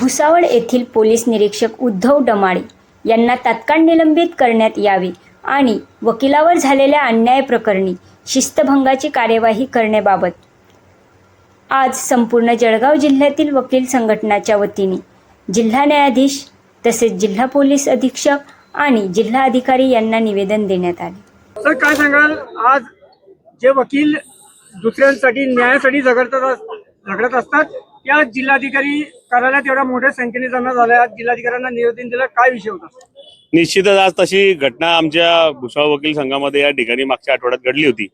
भुसावळ येथील पोलीस निरीक्षक उद्धव डमाळे यांना तात्काळ निलंबित करण्यात यावे आणि वकिलावर झालेल्या अन्यायाप्रकरणी शिस्तभंगाची कार्यवाही करण्याबाबत आज संपूर्ण जळगाव जिल्ह्यातील वकील संघटनाच्या वतीने जिल्हा न्यायाधीश तसेच जिल्हा पोलीस अधीक्षक आणि जिल्हा अधिकारी यांना निवेदन देण्यात आले। सर, काय सांगाल, आज जे वकील दुसऱ्यांसाठी न्यायासाठी झगडत असतात त्या जिल्हाधिकारी कार्यालयात एवढ्या मोठ्या संख्येने जमा झाल्या, आज जिल्हाधिकाऱ्यांना निवेदन दिलं, काय विषय होता? निश्चितच आज तशी घटना आमच्या भुसावळ वकील संघामध्ये या ठिकाणी मागच्या आठवड्यात घडली होती।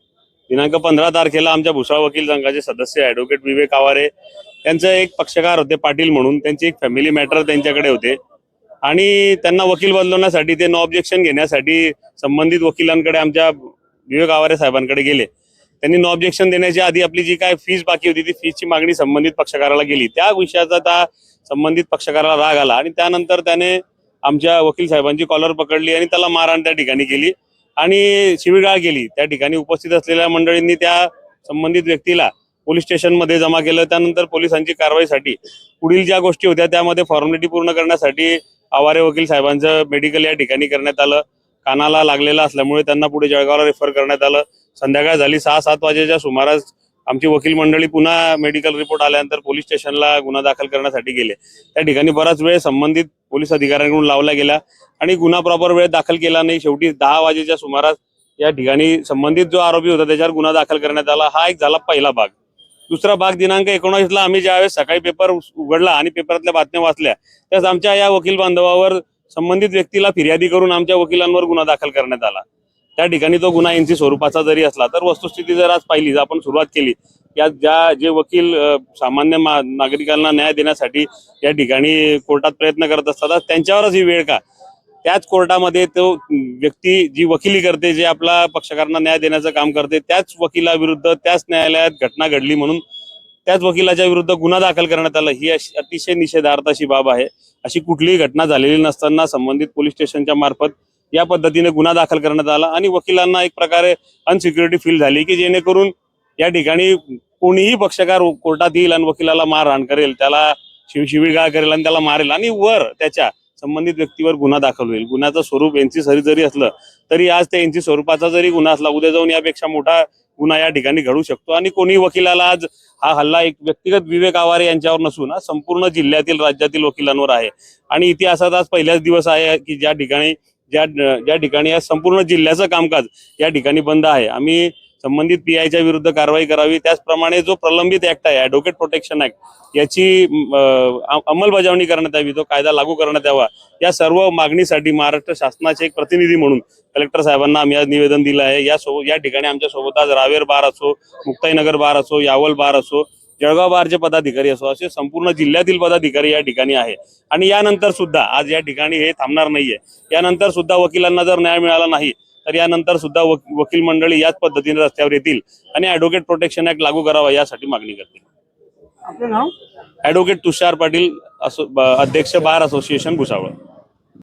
दिनांक 15 तारखेला आमच्या भुसावळ वकील संघाचे सदस्य ॲडव्होकेट विवेक आवारे त्यांचे एक पक्षकार होते पाटील म्हणून, त्यांची एक फॅमिली मॅटर त्यांच्याकडे होते आणि त्यांना वकील बदलवण्यासाठी ते नो ऑब्जेक्शन घेण्यासाठी संबंधित वकिलांकडे आमच्या विवेक आवारे साहेबांकडे गेले। त्यांनी नो ऑब्जेक्शन देण्याच्या आधी आपली जी काय फीस बाकी होती ती फीसची मागणी संबंधित पक्षकाराला केली। त्या विषयाचा त्या संबंधित पक्षकाराला राग आला आणि त्यानंतर त्याने आमच्या वकील साहेबांची कॉलर पकडली आणि त्याला मारहाण त्या ठिकाणी केली आणि शिवीगाळ केली। त्या ठिकाणी उपस्थित असलेल्या मंडळींनी त्या संबंधित व्यक्तीला पोलीस स्टेशनमध्ये जमा केलं। त्यानंतर पोलिसांची कारवाईसाठी पुढील ज्या गोष्टी होत्या त्यामध्ये फॉर्मॅलिटी पूर्ण करण्यासाठी आवारे वकील साहेबांचं मेडिकल या ठिकाणी करण्यात आलं। कानाला लागलेला असल्यामुळे त्यांना पुढे जळगावला रेफर करण्यात आलं। संध्याकाळ झाली 6-7 वाजेच्या सुमारास आमची वकील मंडळी पुन्हा मेडिकल रिपोर्ट आल्यानंतर पोलीस स्टेशनला गुन्हा दाखल करण्यासाठी गेले। त्या ठिकाणी बराच वेळ संबंधित पोलीस अधिकाऱ्यांकडून लावला गेला आणि गुन्हा प्रॉपर वेळ दाखल केला नाही। शेवटी 10 वाजेच्या सुमारास या ठिकाणी संबंधित जो आरोपी होता त्याच्यावर गुन्हा दाखल करण्यात आला। हा एक झाला पहिला भाग। दुसरा भाग दिनांक 19ला आम्ही ज्यावेळेस सकाळी पेपर उघडला आणि पेपरातल्या बातम्या वाचल्या त्यास आमच्या या वकील बांधवावर संबंधित व्यक्तीला फिर्यादी करून आमच्या वकिलांवर गुन्हा दाखल करण्यात आला। त्या ठिकाणी तो गुन्हा एनसी स्वरूपाचा जरी असला तर वस्तुस्थिती जर आज पाहिली जर आपण सुरुवात केली या जे वकील सामान्य नागरिकांना न्याय देण्यासाठी या ठिकाणी कोर्टात प्रयत्न करत असतात त्यांच्यावरच ही वेळ का? त्याच कोर्टामध्ये तो व्यक्ती जी वकिली करते, जे आपला पक्षकारांना न्याय देण्याचं काम करते, त्याच वकिलाविरुद्ध त्याच न्यायालयात घटना घडली म्हणून त्याच वकिलाच्या विरुद्ध गुन्हा दाखल करण्यात आला। ही अतिशय निषेधार्ह अशी बाब आहे। अशी कुठलीही घटना झालेली नसताना संबंधित पोलीस स्टेशनच्या मार्फत या पद्धतीने गुन्हा दाखल करण्यात आला आणि वकिलांना एक प्रकारे अनसिक्युरिटी फील झाली की जेणेकरून या ठिकाणी कोणीही पक्षकार कोर्टात येईल आणि वकिलाला मारहाण करेल, त्याला शिवीगाळ करेल आणि त्याला मारेल आणि वर त्याच्या संबंधित व्यक्तीवर गुन्हा दाखल होईल। गुन्ह्याचं स्वरूप एनसी जरी असलं तरी आज त्या एनसी स्वरूपाचा जरी गुन्हा असला उद्या जाऊन यापेक्षा मोठा गुन्हा या ठिकाणी घडू शकतो आणि कोणी वकिलाला आज हा हल्ला एक व्यक्तिगत विवेक आवारे यांच्यावर नसून संपूर्ण जिल्ह्यातील राज्यातील वकिलांवर आहे आणि इतिहासात आज पहिलाच दिवस आहे की ज्या ठिकाणी या संपूर्ण जिल्ह्याचं कामकाज या ठिकाणी बंद आहे। आम्ही संबंधित पीआयच्या विरुद्ध कारवाई करावी, त्याचप्रमाणे जो प्रलंबित ऍक्ट आहे ॲडव्होकेट प्रोटेक्शन ऍक्ट याची अंमलबजावणी करण्यात यावी, तो कायदा लागू करण्यात यावा, या सर्व मागणीसाठी महाराष्ट्र शासनाचे एक प्रतिनिधी म्हणून कलेक्टर साहेबांना आम्ही आज निवेदन दिलं आहे। या ठिकाणी आमच्या सोबत आज रावेर बार असो, मुक्ताईनगर बार असो, यावल बार असो, जळगाव बारचे पदाधिकारी असो, असे संपूर्ण जिल्ह्यातील पदाधिकारी या ठिकाणी आहे आणि यानंतर सुद्धा आज या ठिकाणी हे थांबणार नाहीये। यानंतर सुद्धा वकिलांना जर न्याय मिळाला नाही तर यानंतर सुद्धा वकील मंडळी याच पद्धतीने रस्त्यावर येतील आणि ॲडव्होकेट प्रोटेक्शन ऍक्ट लागू करावा यासाठी मागणी करतील। आपलं नाव? ॲडव्होकेट तुषार पाटील, अध्यक्ष बार असोसिएशन भुसावळ।